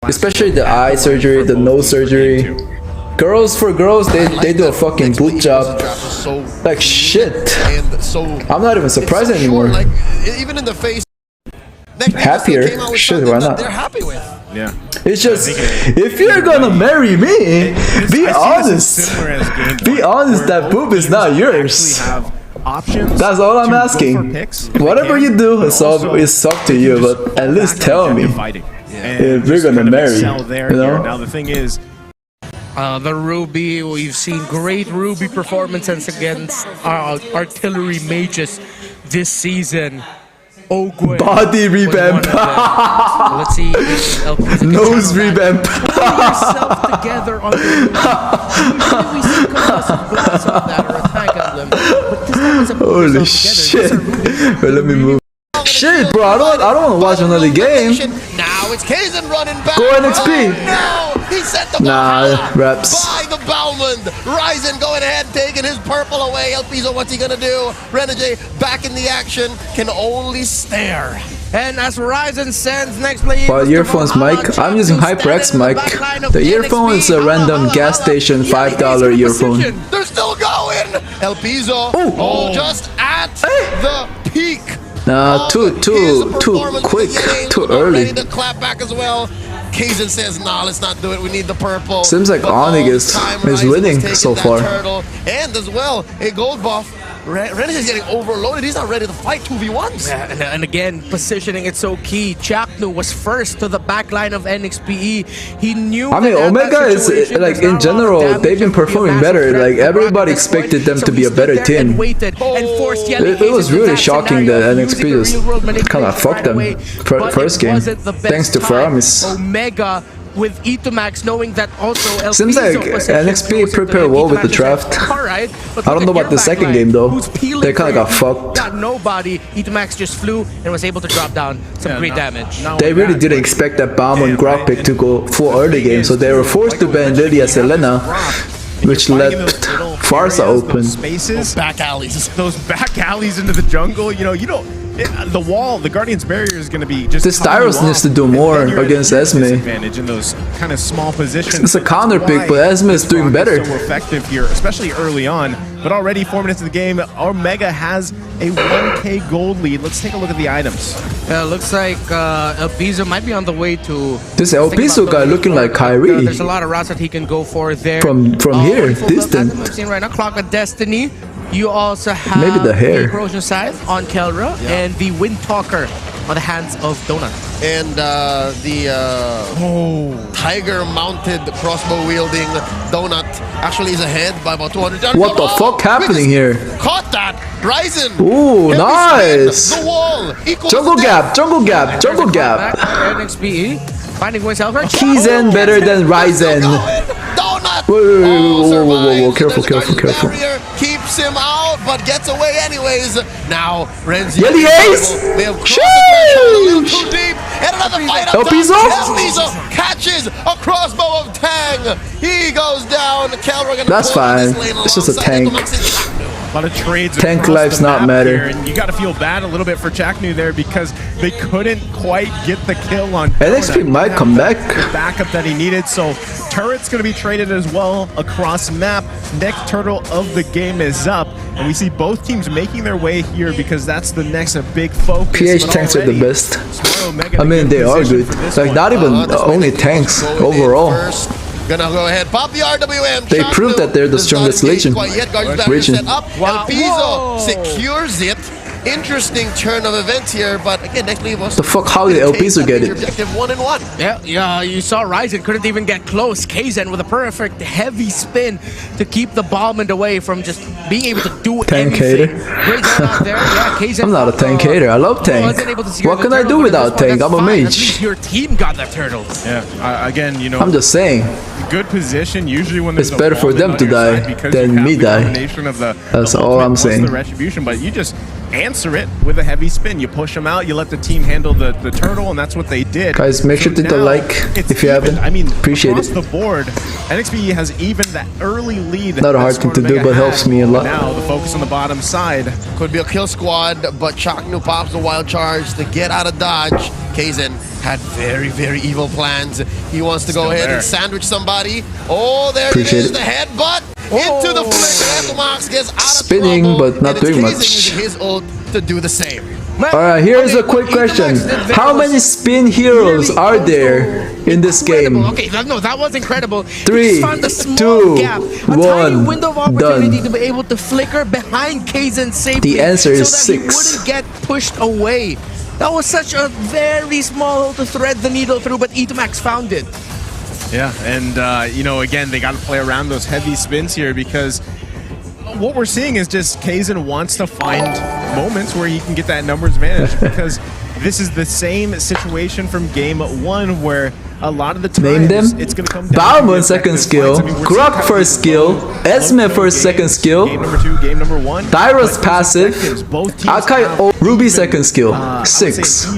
Especially the eye surgery, the nose surgery. Girls for girls, they do a fucking boot job. Like shit. I'm not even surprised anymore. Like even in the face. Happier? Shit, why not? They're happy with. Yeah. It's just, if you're gonna marry me, be honest. Be honest that boob is not yours. That's all I'm asking. Whatever you do, it's up to you, but at least tell me if you're gonna marry, you know? Now the thing is, the Ruby, we've seen great Ruby performances against artillery mages this season. Body revamp. Let's see. Nose revamp. Yourself together on the we see that or a tank emblem, but this time it's a holy shit. Wait, let me move. Shit, bro, I don't want to watch another game. Now it's Kaizen running back. Go Nxpe. Oh, no, he sent the nah, reps. by the Bowman. Ryzen going ahead, taking his purple away. El Piso, what's he gonna do? Renegade back in the action, can only stare. And as Ryzen sends Nxpe. Well, earphones mic. I'm using HyperX mic. The earphone is a random gas station $5 earphone. They're still going. El Piso, just at the peak. Nah, too quick, too early. Ready to clap back as well. Kaizen says, nah, let's not do it. We need the purple. Seems like Onyx is winning so far. And as well, a gold buff. Renegade is getting overloaded. He's not ready to fight 2v1s. Yeah, and again, positioning it's so key. Chaknu was first to the back line of Nxpe. He knew. I mean, Omega is like in general, they've been performing better. Like everybody expected them to be a better team. It was really shocking that Nxpe just kind of fucked them first game, thanks to Faramis. Omega with E2max knowing that also seems like Nxpe prepared well with the draft. I don't know about the second game though. They kind of got fucked. Got nobody. E2max just flew and was able to drop down some great damage. They really didn't expect that bomb on Grok pick to go full early game, so they were forced to ban Lydia Selena, which left Farsa open. Spaces, back alleys, those back alleys into the jungle. You know, the wall, the Guardian's barrier is going to be just. The Styros needs to do more against Esme. Advantage in those kind of small positions. It's a counter pick, but Esme is doing better. So effective here, especially early on. But already 4 minutes of the game, Omega has a 1K gold lead. Let's take a look at the items. Looks like El Piso might be on the way to. This El Piso guy looking like Kyrie. There's a lot of routes that he can go for there. From here, distant. We've seen right now, Clock of Destiny. You also have maybe the hair. The Corrosion Scythe on Kelra and the Wind Talker on the hands of Donut. And the tiger-mounted crossbow-wielding Donut actually is ahead by about 200. What the fuck happening here? Caught that! Ryzen! Ooh, nice! The wall! Jungle gap, jungle gap, jungle gap. Nxpe finding himself. Kaizen better than Ryzen. Donut! Whoa, careful. Keeps him out, but gets away anyways. Now, Renzi. Yeti Ace! They have crossed the threshold a little too deep. And another fight El up Piso? El Piso catches a crossbow of Tang. He goes down. That's fine. It's just a tank. A lot of trades. Tank lives not matter. And you got to feel bad a little bit for Chaknu there because they couldn't quite get the kill on. Nxpe might come back. The backup that he needed. So turret's going to be traded as well across map. Next turtle of the game is up, and we see both teams making their way here because that's the next big focus. PH tanks are the best. I mean, they are good. Like not even only tanks overall. Gonna go ahead, pop the RWM. They proved that they're the strongest legion. El Piso secures it. Interesting turn of events here, but again, Nxpe was the fuck. How did El Piso get it? Objective 1-1. Yeah, you saw Ryzen couldn't even get close. Kaizen with a perfect heavy spin to keep the Ballman away from just being able to do tank anything. hater. Out there. Yeah, Kaizen I'm not a tank hater. I love tank. What can I do without tank? I'm a mage. At least your team got that turtle. Yeah, again, you know. I'm just saying. Good position. Usually when there's it's better for them to die than me die. That's all I'm saying. The retribution, but you just answer it with a heavy spin. You push them out, you let the team handle the turtle, and that's what they did. Guys, make sure to hit the like if you haven't. I mean, appreciate it. Across the board, Nxpe has even that early lead. Not a hard thing to do, but helps me a lot. Now the focus on the bottom side. Could be a kill squad, but Chaknu pops the wild charge to get out of dodge. Kaizen had very, very evil plans. He wants to go ahead and sandwich somebody. Oh, there it is, the headbutt into the flicker. Etomax gets out of spinning, trouble, but not and doing Kaizen much. using his ult to do the same. Alright, here's a quick question. How many spin heroes are there in this game? Okay, no, that was incredible. 3, found a small 2, gap, a 1, tiny window of opportunity done. to be able to flicker behind Kaizen safely. The answer is so that 6. he wouldn't get pushed away. That was such a very small hole to thread the needle through, but Etomax found it. Yeah, and you know, again, they got to play around those heavy spins here because what we're seeing is just Kaizen wants to find moments where he can get that numbers advantage because this is the same situation from game 1 where a lot of the time Name them. it's going to come down Balmon second skill, Grok first skill, Esme first second skill, Game number 2, game number 1. Dairos passive, Akai Ruby second skill, 6.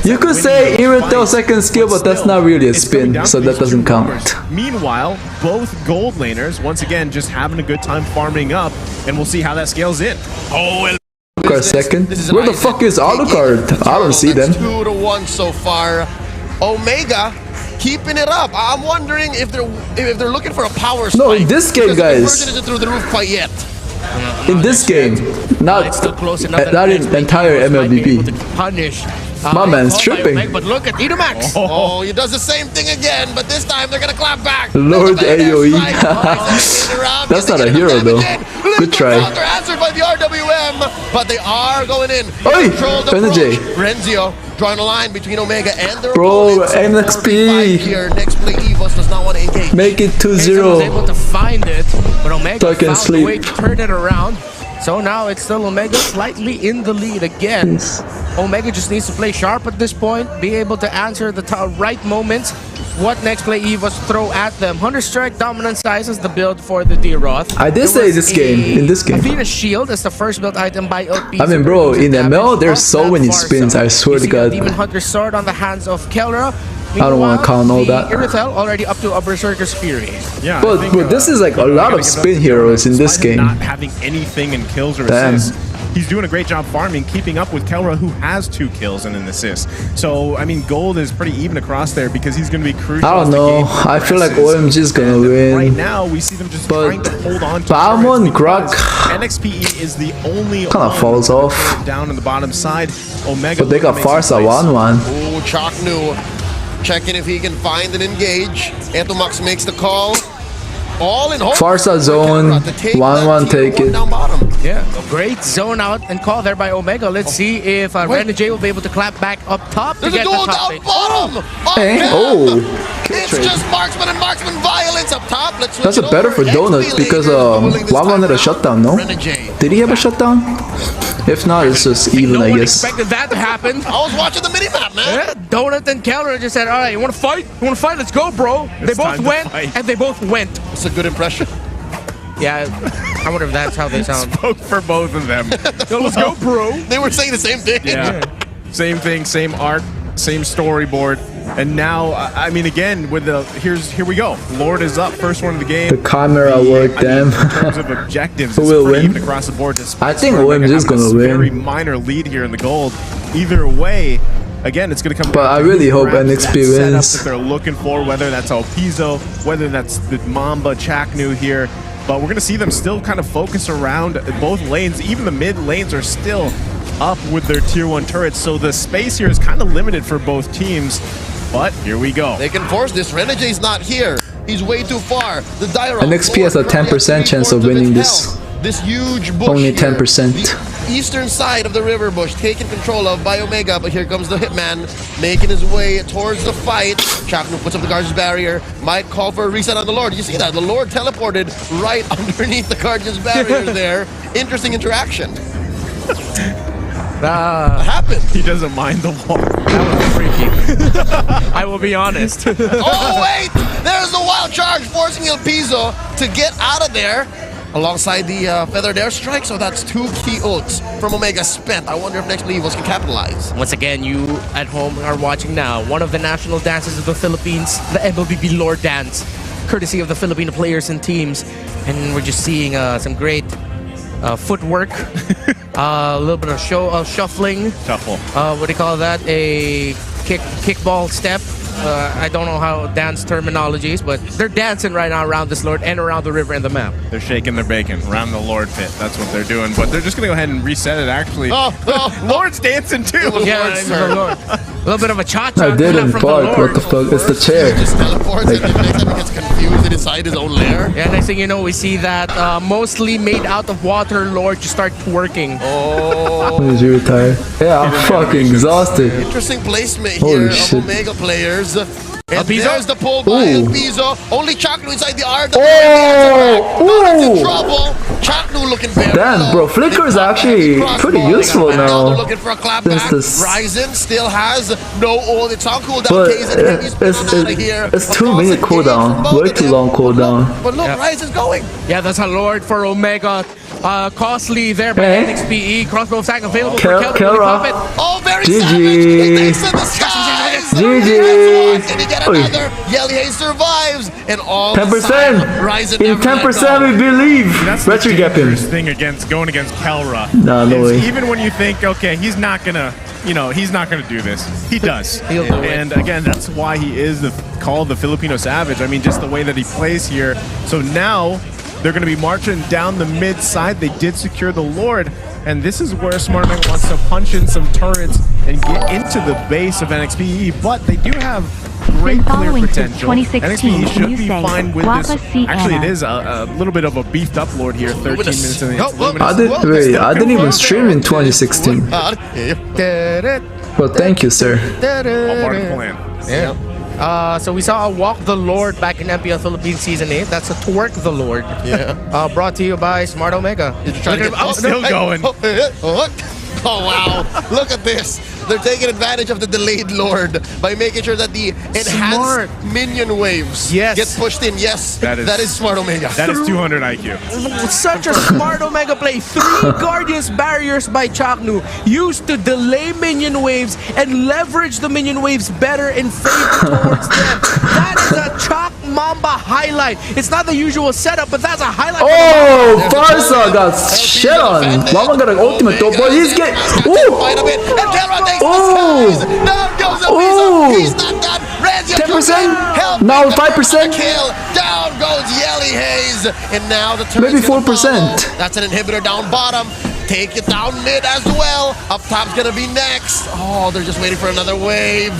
You could say Irithel second skill, but that's not really a spin, so that doesn't count. Meanwhile, both gold laners, once again, just having a good time farming up, and we'll see how that scales in. Oh, Alucard second. Where the fuck is Alucard? I don't see them. 2-1 so far. Omega keeping it up. I'm wondering if they're looking for a power spike. No, in this game, because guys. The conversion isn't through the roof quite yet. In this game, not in entire MLBB. Punish. My man's tripping. But look at Etomax. Oh, he does the same thing again, but this time they're gonna clap back. Lord AoE. That's not a hero though. Good try. They're answered by the RWM, but they are going in. Oi, Controlled Energy. approach. Renzio drawing a line between Omega and their Bro, opponents. Nxpe. Here, Nxpe EVOS does not want to engage. Make it Kaizen was 2-0. able to find it, but Omega So I can found a way sleep. to turn it around. So now it's still Omega slightly in the lead again. Omega just needs to play sharp at this point, be able to answer the right moments. What Nxpe EVOS throw at them. 100 Strike Dominant Size is the build for the D-Roth. I did say this game, in this game. Athena's Shield is the first build item by LP. I mean, bro, in ML, there's so many spins, I swear to God. Demon Hunter Sword on the hands of Kelra. I don't want to count all that. Irithel already up to a Berserker's Fury. Yeah, But this is like a lot of spin heroes in this game. Not having anything in kills or Damn. assists. He's doing a great job farming, keeping up with Kelra, who has 2 kills and an assist. So, I mean, gold is pretty even across there because he's going to be crucial. I don't know. I feel like OMG is gonna win. Right now, we see them just But trying to hold on to Balmon, turrets because Grok Nxpe is the only kinda one falls off. down on the bottom side. Omega, But they got makes some Farsa plays. 1-1. Oh, Chaknu checking if he can find and engage. Etomax makes the call. All in hope. Farsa zone, 1-1 take it. Down bottom. Yeah, great zone out and call there by Omega. Let's see if Renegade will be able to clap back up top to There's a get the duel top down pick. bottom. Hey, Again. oh. It's trade. just marksman and marksman violence up top. Let's switch That's it a better over. for Donuts Nxpe because dueling this 1-1 time had a around. shutdown, no? Renegade. Did he have a shutdown? If not, it's just even, No I one guess. expected that to happen. I was watching the minimap, man. Yeah, Donut and Keller just said, all right, you want to fight? You want to fight? Let's go, bro. They It's both time to went, fight. and they both went. It's a good impression. Yeah, I wonder if that's how they sound. Spoke for both of them. Yo, let's go, bro. They were saying the same thing. Yeah. Same thing, same art, same storyboard. And now, I mean, again, with the here we go. Lord is up, first one of the game. The camera work, damn. In terms of objectives, Who it's will pretty win? even across the board. I think Omega OMG is having gonna a win. Very minor lead here in the gold. Either way, again, it's going to come. But down I to really who hope grabs Nxpe that setup wins. that they're looking for, whether that's Alpizo, whether that's the Mamba Chaknu here. But we're going to see them still kind of focus around both lanes. Even the mid lanes are still up with their tier 1 turrets. So the space here is kind of limited for both teams. But here we go. They can force this. Renegade's not here. He's way too far. The Dyron. Nxpe has a 10% chance of winning this. This huge bush. Only here. 10%. The eastern side of the river bush taken control of by Omega, but here comes the Hitman making his way towards the fight. Chaknu puts up the Guardian's barrier. Might call for a reset on the Lord. You see that? The Lord teleported right underneath the Guardian's barrier there. Interesting interaction. What happened? He doesn't mind the wall. That was freaky. I will be honest. Oh, wait! There's the wild charge forcing El Piso to get out of there alongside the Feathered Airstrike. So that's 2 key ults from Omega spent. I wonder if Nxpe EVOS can capitalize. Once again, you at home are watching now one of the national dances of the Philippines, the MLBB Lord Dance, courtesy of the Filipino players and teams. And we're just seeing some great footwork, a little bit of shuffling. Shuffle. What do you call that? A kickball step. I don't know how dance terminology is, but they're dancing right now around this Lord and around the river and the map. They're shaking their bacon around the Lord pit. That's what they're doing. But they're just going to go ahead and reset it, actually. Lord's dancing, too. Yeah, the Lord. A little bit of a cha-cha. I didn't from bark. What the fuck? It's the chair. Just teleports and the next time he gets confused inside his own lair. Yeah, next thing you know, we see that mostly made out of water Lord just start twerking. Oh. When did you retire? Yeah, I'm fucking exhausted. Interesting placement Holy here shit. of Omega players. And Alpizo? there's the pull by Ooh. Alpizo. Only Chaknu inside the R. Oh! Into Ooh! trouble. Chaknu looking very Damn, low. bro, Flicker is actually pretty useful Now now. they're looking for a clap Since back. this- Ryzen still has no ult. It's on cooldown. But It's it's 2 minute cooldown. Way too long cooldown. But look, Yep. Ryzen's going. Yeah, that's a Lord for Omega. Costly there by Hey. Nxpe. Crossbow attack available Kel- for Kelra. Kelra. Oh, very GG. savage. He takes in the skies. GG. Can he get Oy. another? Yelly Hayes survives. And all 10%. Ryzen In never let 10% go. we believe. That's the Retro gap him. dangerous thing against going against Kelra. Nah, no is way. Even when you think, okay, he's not gonna, he's not gonna do this. He does. He'll do it. And again, that's why he is called the Filipino Savage. I mean, just the way that he plays here. So now they're gonna be marching down the mid side. They did secure the Lord. And this is where SmartMega wants to punch in some turrets and get into the base of NXPE, but they do have great clear following since potential. 2016, NXPE should you be say, fine with Guapa this. C. Actually, it Anna. is a little bit of a beefed up Lord here. 13 minutes in the I didn't even stream in 2016. Well, thank you, sir. All part of the plan. Yeah. So we saw a Walk the Lord back in MPL Philippines Season 8. That's a Twerk the Lord. Yeah. Brought to you by Smart Omega. Trying to get I'm still going. Oh, wow. Look at this. They're taking advantage of the delayed Lord by making sure that the enhanced Smart. minion waves Yes. get pushed in. Yes, That is- Smart Omega. That is 200 IQ. Such a smart Omega play. 3 Guardians barriers by Chaknu used to delay minion waves and leverage the minion waves better in favor towards them. That is a Chak Mamba highlight. It's not the usual setup, but that's a highlight. Oh, Farsa got shit on. Mama got an ultimate though, but he's getting. Ooh! Fight a bit, and Kelra takes Oh. the skies. Down goes Oh. Alpizo. He's not done. Randy 10%? help Now me, 5%? Kill. Down goes Yelly Hayes, and now the Maybe turret's gonna 4%. follow. That's an inhibitor down bottom. Take it down mid as well. Up top's gonna be next. Oh, they're just waiting for another wave.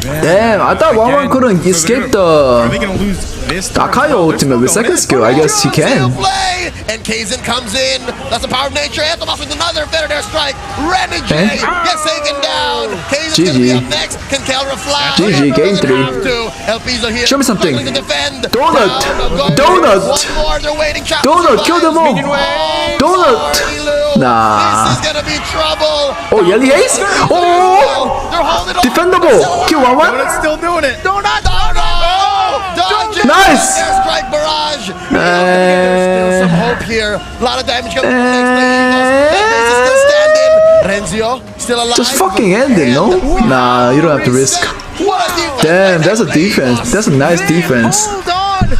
Damn, I thought Wawan couldn't escape Are they the going to lose this? Akayo ultimate with second skill. I guess he can. Still play, and Kazin comes in. That's the power of nature. Anthem off with another Faraday strike. Renny J Eh? gets taken down. Kazan's gonna be GG. up next. Can Kelra fly? GG, game Doesn't 3. have to. Elpizo here. Show me something. struggling to defend. Donut. Down, Donut. One more. They're waiting. Chop Donut, kill them all. survives. Donut. Sorry, Lou. Nah. This is gonna be trouble. Oh, Yelly Hayes? Oh! They're holding on. Defendable. Kill Wawan. Donut's still doing it. Donut. Oh, no. Dodge it. Nice. Airstrike barrage. There's still some hope here. A lot of damage coming from the next play. Base is still standing. Renzio still alive. Just fucking end it, no? Nah, you don't have to risk. What a defense. Damn, that's a defense. That's a nice defense. Hold on!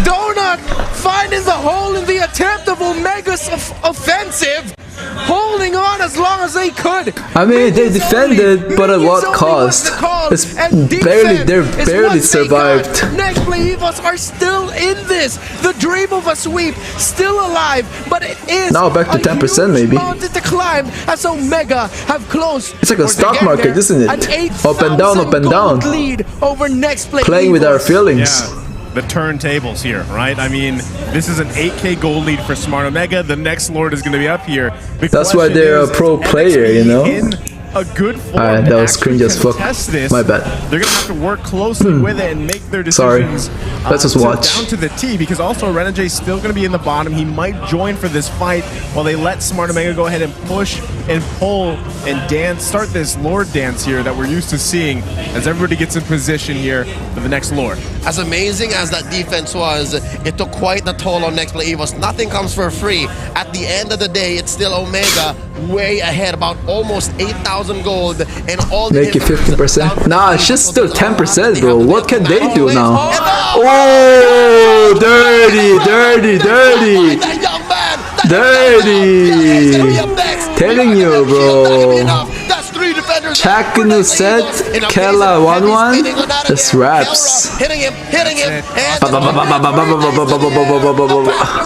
Donut finding the hole in the attempt of Omega's offensive, holding on as long as they could. I mean, they Minions defended, only. but at Minions what only cost? was the call, It's and barely- defense they're is barely what they survived. got. Next play, Evos are still in this. The dream of a sweep still alive, but it is Now back to a 10% huge maybe. mountain to climb as Omega have closed. It's like a or stock they get market, there, isn't it? an Up and down, 8,000 up and down. gold lead over next play. Playing with our Evos. feelings. Yeah, the turntables here, right? I mean, this is an 8K gold lead for Smart Omega. The next Lord is going to be up here. The That's why question they're a is, pro is player, you NXP know? in a good form Alright, to that was actually cringe as fuck. contest this. My bad. They're going to have to work closely with it and make their Sorry. decisions. Let's just watch. Down to the T, because also Renajay is still going to be in the bottom. He might join for this fight while they let Smart Omega go ahead and push and pull and dance, start this Lord dance here that we're used to seeing as everybody gets in position here for the next Lord. As amazing as that defense was, it took quite the toll on next play Evos. Nothing comes for free. At the end of the day, it's still Omega way ahead, about almost 8,000 gold, and all the Make it 50%. Nah, it's just still 10%, bro. What can they do now? Oh, Oh, dirty, dirty, dirty. that young man! Dirty. Telling you, bro. That's 3 defenders. defenders. Chaknu set, Kella 1-1. Just wraps. Hitting him, and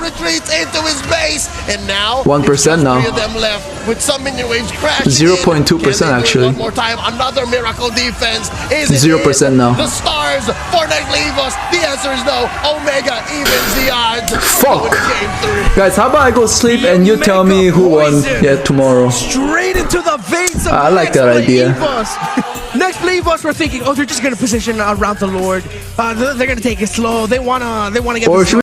retreats into his base. And now 1% now. 3 of them left with some minion waves crashing. 0.2% actually. One more time, another miracle defense. Is 0% now. The stars for Nxpe EVOS. The answer is no. Omega evens the odds. Fuck. Game 3. Guys, how about I go sleep and you tell me who won tomorrow? Straight into the veins of I like that Nxpe idea. EVOS. Nxpe EVOS were thinking, oh, they're just gonna position around the Lord. They're gonna take it slow. They wanna get. Or should